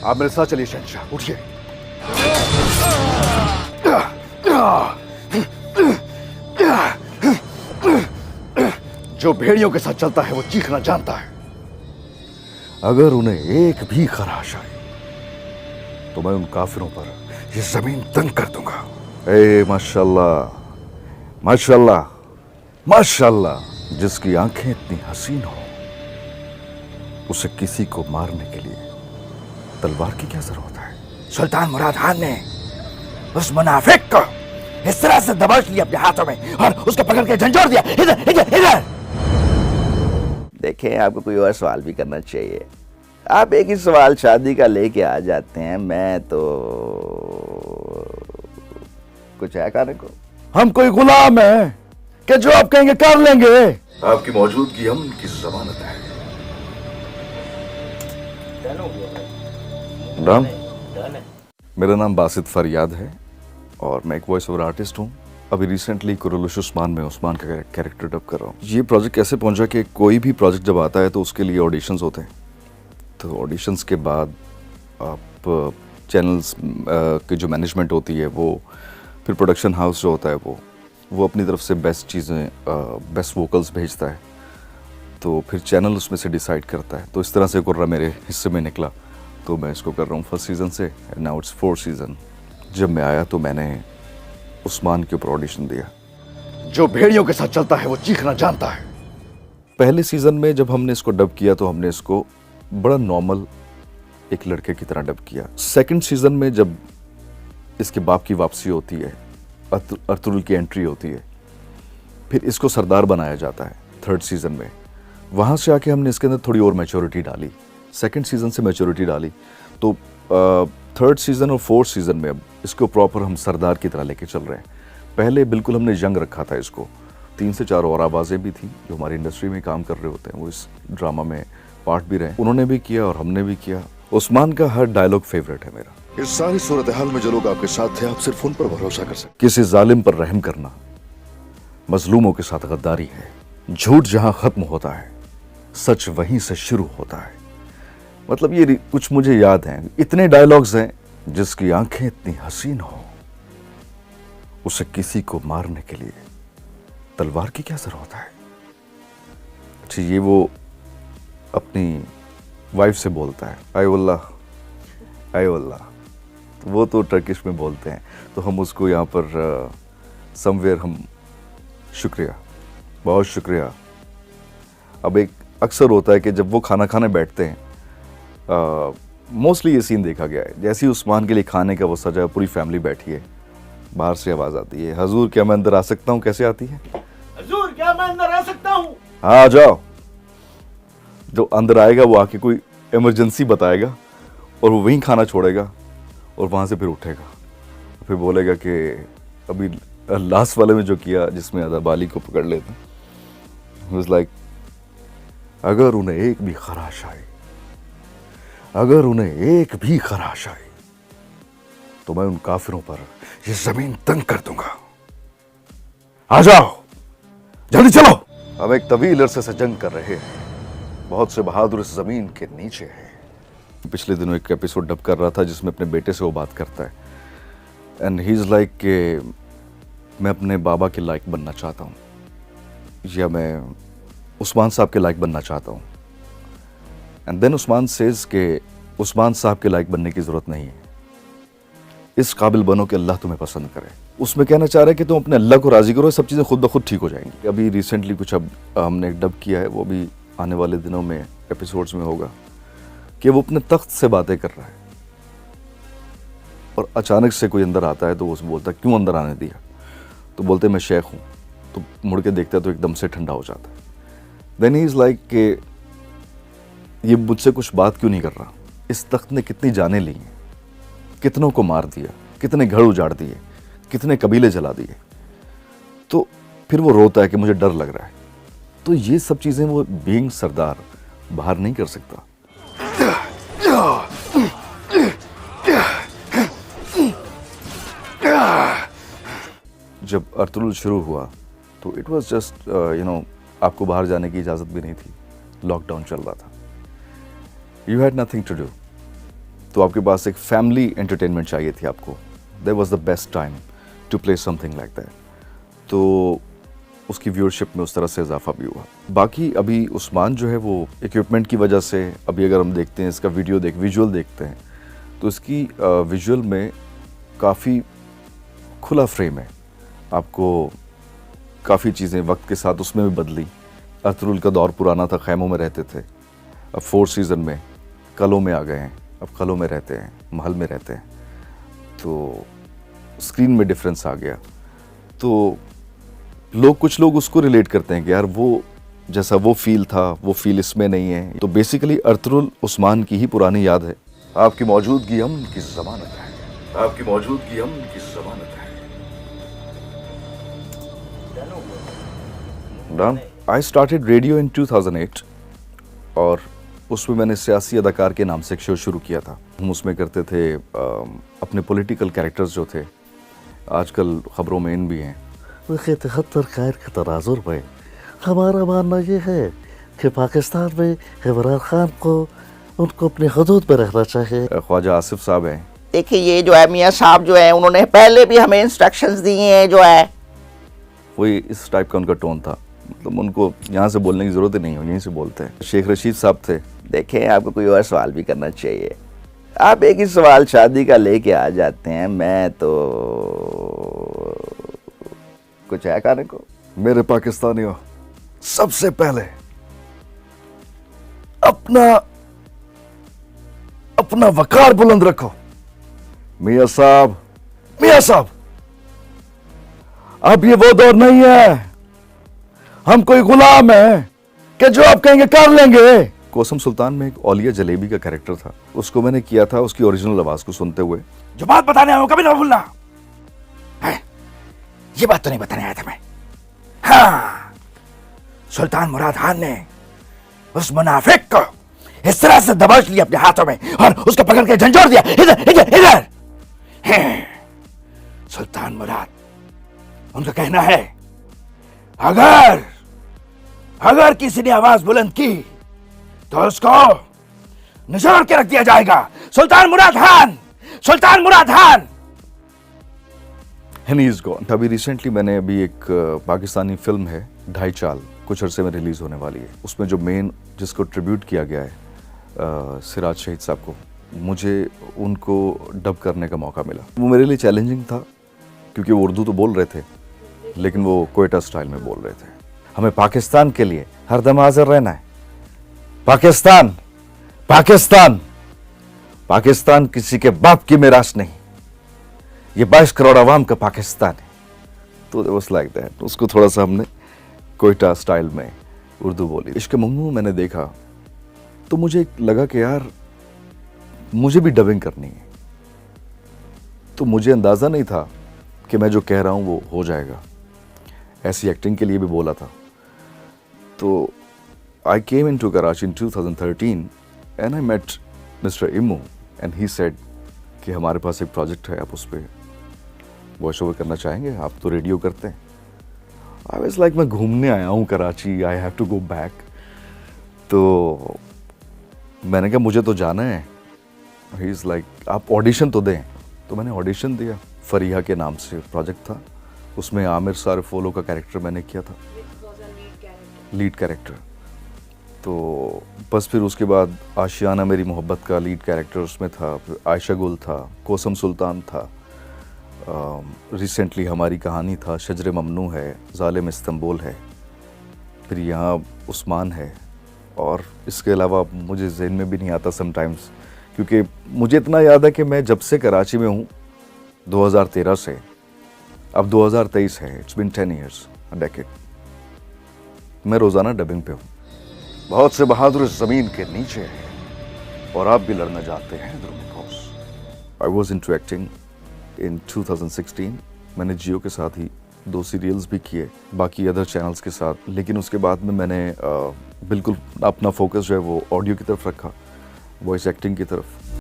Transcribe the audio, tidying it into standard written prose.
आप मेरे साथ चलिए शहंशाह, उठिए। जो भेड़ियों के साथ चलता है वो चीखना जानता है। अगर उन्हें एक भी खराश आई तो मैं उन काफिरों पर ये जमीन तंग कर दूंगा। ए माशाल्लाह, माशाल्लाह, माशाल्लाह। जिसकी आंखें इतनी हसीन हो उसे किसी को मारने के लिए तलवार की क्या जरूरत है? सुल्तान मुराद खान ने उस मुनाफिक को इस तरह से दबोच लिया अपने हाथों में और उसको पकड़ के झंझोड़ दिया। इधर इधर इधर। देखें, आपको कोई और सवाल भी करना चाहिए। आप एक ही सवाल शादी का लेके आ जाते हैं। मैं तो कुछ है कहने को? हम कोई गुलाम है कि जो आप कहेंगे कर लेंगे? आपकी मौजूदगी हम की जमानत है। राम, मेरा नाम बासित फरियाद है और मैं एक वॉइस ओवर आर्टिस्ट हूँ। अभी रिसेंटली कुरुलुश उस्मान में उस्मान का कैरेक्टर डब कर रहा हूँ। ये प्रोजेक्ट कैसे पहुंचा कि कोई भी प्रोजेक्ट जब आता है तो उसके लिए ऑडिशंस होते हैं। तो ऑडिशंस के बाद आप चैनल्स की जो मैनेजमेंट होती है वो, फिर प्रोडक्शन हाउस जो होता है वो अपनी तरफ से बेस्ट चीज़ें, बेस्ट वोकल्स भेजता है। तो फिर चैनल उसमें से डिसाइड करता है। तो इस तरह से कुर्रा मेरे हिस्से में निकला। तो मैं इसको कर रहा हूँ फर्स्ट सीज़न से, and now it's 4th season. जब मैं आया तो मैंने उस्मान के ऊपर ऑडिशन दिया। जो भेड़ियों के साथ चलता है वो चीखना जानता है। पहले सीज़न में जब हमने इसको डब किया तो हमने इसको बड़ा नॉर्मल एक लड़के की तरह डब किया। सेकंड सीज़न में जब इसके बाप की वापसी होती है, अर्तुगरुल की एंट्री होती है, फिर इसको सरदार बनाया जाता है थर्ड सीज़न में। वहाँ से आके हमने इसके अंदर थोड़ी और मैच्योरिटी डाली, सेकंड सीज़न से मैच्योरिटी डाली। तो थर्ड सीज़न और 4th सीज़न में अब इसको प्रॉपर हम सरदार की तरह लेके चल रहे हैं। पहले बिल्कुल हमने यंग रखा था इसको। 3 से 4 और आवाज़ें भी थी जो हमारी इंडस्ट्री में काम कर रहे होते हैं, वो इस ड्रामा में पार्ट भी रहे। उन्होंने भी किया और हमने भी किया। उस्मान का हर डायलॉग फेवरेट है मेरा। इस सारी सूरत हाल में जो लोग आपके साथ थे, आप सिर्फ उन पर भरोसा कर सकते। किसी जालिम पर रहम करना मजलूमों के साथ गद्दारी है। झूठ जहां खत्म होता है सच वहीं से शुरू होता है। मतलब ये कुछ मुझे याद हैं, इतने डायलॉग्स हैं। जिसकी आंखें इतनी हसीन हो उसे किसी को मारने के लिए तलवार की क्या जरूरत है? अच्छा, ये वो अपनी वाइफ से बोलता है, आयवल्लाह आयवल्लाह। वो तो टर्किश में बोलते हैं, तो हम उसको यहाँ पर समवेयर हम शुक्रिया, बहुत शुक्रिया। अब एक अक्सर होता है कि जब वो खाना खाने बैठते हैं, मोस्टली ये सीन देखा गया है, जैसे ही उस्मान के लिए खाने का वो सजा, पूरी फैमिली बैठी है, बाहर से आवाज़ आती है, हजूर क्या मैं अंदर आ सकता हूँ? कैसे आती है? हजूर क्या मैं अंदर आ सकता हूँ? हाँ, आ जाओ। जो अंदर आएगा वो आके कोई इमरजेंसी बताएगा और वो वहीं खाना छोड़ेगा और वहाँ से फिर उठेगा, फिर बोलेगा कि अभी लास्ट वाले में जो किया जिसमें अदाबाली को पकड़ लेता, वाज लाइक अगर उन्हें एक भी खराश आई, अगर उन्हें एक भी खराश आई तो मैं उन काफिरों पर ये जमीन तंग कर दूंगा। आ जाओ, जल्दी चलो। हम एक तवील अरसे से जंग कर रहे हैं, बहुत से बहादुर इस जमीन के नीचे हैं। पिछले दिनों एक एपिसोड डब कर रहा था जिसमें अपने बेटे से वो बात करता है, एंड ही इज लाइक कि मैं अपने बाबा के लायक बनना चाहता हूँ, या मैं उस्मान साहब के लायक बनना चाहता हूँ। एंड देन उस्मान सेज के उस्मान साहब के लायक बनने की ज़रूरत नहीं है, इस काबिल बनो कि अल्लाह तुम्हें पसंद करे। उसमें कहना चाह रहा है कि तुम अपने अल्लाह को राज़ी करो, सब चीज़ें खुद ब खुद ठीक हो जाएंगी। अभी रिसेंटली कुछ अब हमने डब किया है, वो भी आने वाले दिनों में एपिसोड्स में होगा, कि वो अपने तख्त से बातें कर रहा है और अचानक से कोई अंदर आता है तो वो बोलता है क्यों अंदर आने दिया? तो बोलते मैं शेख हूँ। तो मुड़ के देखता है तो एकदम से ठंडा हो जाता है। देन ही इज़ लाइक कि ये मुझसे कुछ बात क्यों नहीं कर रहा? इस तख्त ने कितनी जानें ली हैं, कितनों को मार दिया, कितने घर उजाड़ दिए, कितने कबीले जला दिए। तो फिर वो रोता है कि मुझे डर लग रहा है। तो ये सब चीज़ें वो बीइंग सरदार बाहर नहीं कर सकता। जब अर्तुगरुल शुरू हुआ तो इट वाज जस्ट आपको बाहर जाने की इजाज़त भी नहीं थी, लॉकडाउन चल रहा था, you had nothing to do. तो आपके पास एक फैमिली एंटरटेनमेंट चाहिए थी आपको, that was the best time to play something like that. तो उसकी व्यूअरशिप में उस तरह से इजाफा भी हुआ। बाकी अभी उस्मान जो है वो इक्विपमेंट की वजह से, अभी अगर हम देखते हैं इसका विजुअल देखते हैं तो इसकी विजुअल में काफ़ी खुला फ्रेम है। आपको काफ़ी चीज़ें वक्त के साथ उसमें भी बदली। अर्तुगरुल का दौर पुराना था, खैमों में रहते थे, अब 4 सीज़न में कलों में आ गए हैं, अब कलों में रहते हैं, महल में रहते हैं, तो स्क्रीन में डिफरेंस आ गया। तो कुछ लोग उसको रिलेट करते हैं कि यार वो जैसा वो फील था वो फील इसमें नहीं है। तो बेसिकली अर्तुगरुल उस्मान की ही पुरानी याद है। आपकी मौजूदगी अमन की ज़मानत है, आपकी मौजूदगी अमन की ज़मानत है। डन। आई स्टार्टेड रेडियो इन 2008 और उसमें मैंने सियासी अदाकार के नाम से एक शो शुरू किया था। हम उसमें करते थे अपने पॉलिटिकल कैरेक्टर्स जो थे, आजकल खबरों में इन भी हैं। देखिए 73 खैर के तनाजुर में हमारा मानना ये है कि पाकिस्तान में इमरान खान को उनको अपनी हदूद में रहना चाहिए। ख्वाजा आसिफ साहब हैं। देखिए ये जो है मियाँ साहब जो है उन्होंने पहले भी हमें इंस्ट्रक्शंस दिए हैं जो है। वही इस टाइप का उनका टोन था, मतलब उनको यहाँ से बोलने की ज़रूरत ही नहीं हो, यहीं से बोलते हैं। शेख रशीद साहब थे। देखें आपको कोई और सवाल भी करना चाहिए, आप एक ही सवाल शादी का लेके आ जाते हैं। मैं तो कुछ है कहने को। मेरे पाकिस्तानियों, सबसे पहले अपना वकार बुलंद रखो। मियाँ साहब, अब ये वो दौर नहीं है, हम कोई गुलाम है कि जो आप कहेंगे कर लेंगे। कोसम सुल्तान में एक औलिया जलेबी का कैरेक्टर था, उसको मैंने किया था उसकी ओरिजिनल आवाज को सुनते हुए। जो बात बताने आया हूं कभी ना भूलना है। ये बात तो नहीं बताने आया था मैं। हाँ, सुल्तान मुराद खान ने उस मुनाफिक को इस तरह से दबोच लिया अपने हाथों में और उसको पकड़ के झंझोड़ दिया। इधर सुल्तान मुराद, उनका कहना है अगर किसी ने आवाज बुलंद की तो उसको निचोड़ के रख दिया जाएगा। Sultan Murad Khan. And he is gone। अभी रिसेंटली मैंने एक पाकिस्तानी फिल्म है ढाई चाल, कुछ अरसे में रिलीज होने वाली है। उसमें जो मेन जिसको ट्रिब्यूट किया गया है सिराज शहीद साहब को, मुझे उनको डब करने का मौका मिला। वो मेरे लिए चैलेंजिंग था क्योंकि वो उर्दू तो बोल रहे थे लेकिन वो कोयटा स्टाइल में बोल रहे थे। हमें पाकिस्तान के लिए हरदम हाजिर रहना है। पाकिस्तान किसी के बाप की मिरास नहीं, ये 22 करोड़ आवाम का पाकिस्तान है। तो it was like that। उसको थोड़ा सा हमने कोयटा स्टाइल में उर्दू बोली। इश्क ममनू मैंने देखा तो मुझे लगा कि यार मुझे भी डबिंग करनी है। तो मुझे अंदाज़ा नहीं था कि मैं जो कह रहा हूँ वो हो जाएगा। ऐसी एक्टिंग के लिए भी बोला था। तो I came in to Karachi in 2013 and I met mister इमू एंड ही सेड कि हमारे पास एक प्रोजेक्ट है, आप उस पर वॉइस ओवर करना चाहेंगे, आप तो रेडियो करते हैं। आई वाज लाइक मैं घूमने आया हूँ Karachi, I have to go back. तो मैंने कहा मुझे तो जाना है। ही इज़ लाइक आप ऑडिशन तो दें। तो मैंने ऑडिशन दिया। फरीहा के नाम से प्रोजेक्ट था, उसमें आमिर सारफोलो का कैरेक्टर मैंने किया था, लीड कैरेक्टर। तो बस फिर उसके बाद आशियाना मेरी मोहब्बत का लीड कैरेक्टर उसमें था, फिर आयशा गुल था, कोसम सुल्तान था, रिसेंटली हमारी कहानी था, शजर ममनू है, ज़ालिम इस्तांबुल है, फिर यहाँ उस्मान है। और इसके अलावा मुझे ज़हन में भी नहीं आता समटाइम्स, क्योंकि मुझे इतना याद है कि मैं जब से कराची में हूँ 2013 से, अब 2023 है, it's been 10 years, a decade, मैं रोज़ाना डबिंग पे हूँ। बहुत से बहादुर ज़मीन के नीचे हैं और आप भी लड़ना चाहते हैं द्रुमिकोस। I was into acting in 2016। मैंने जियो के साथ ही 2 सीरियल्स भी किए, बाकी अदर चैनल्स के साथ। लेकिन उसके बाद में मैंने बिल्कुल अपना फोकस जो है वो ऑडियो की तरफ रखा, वॉइस एक्टिंग की तरफ।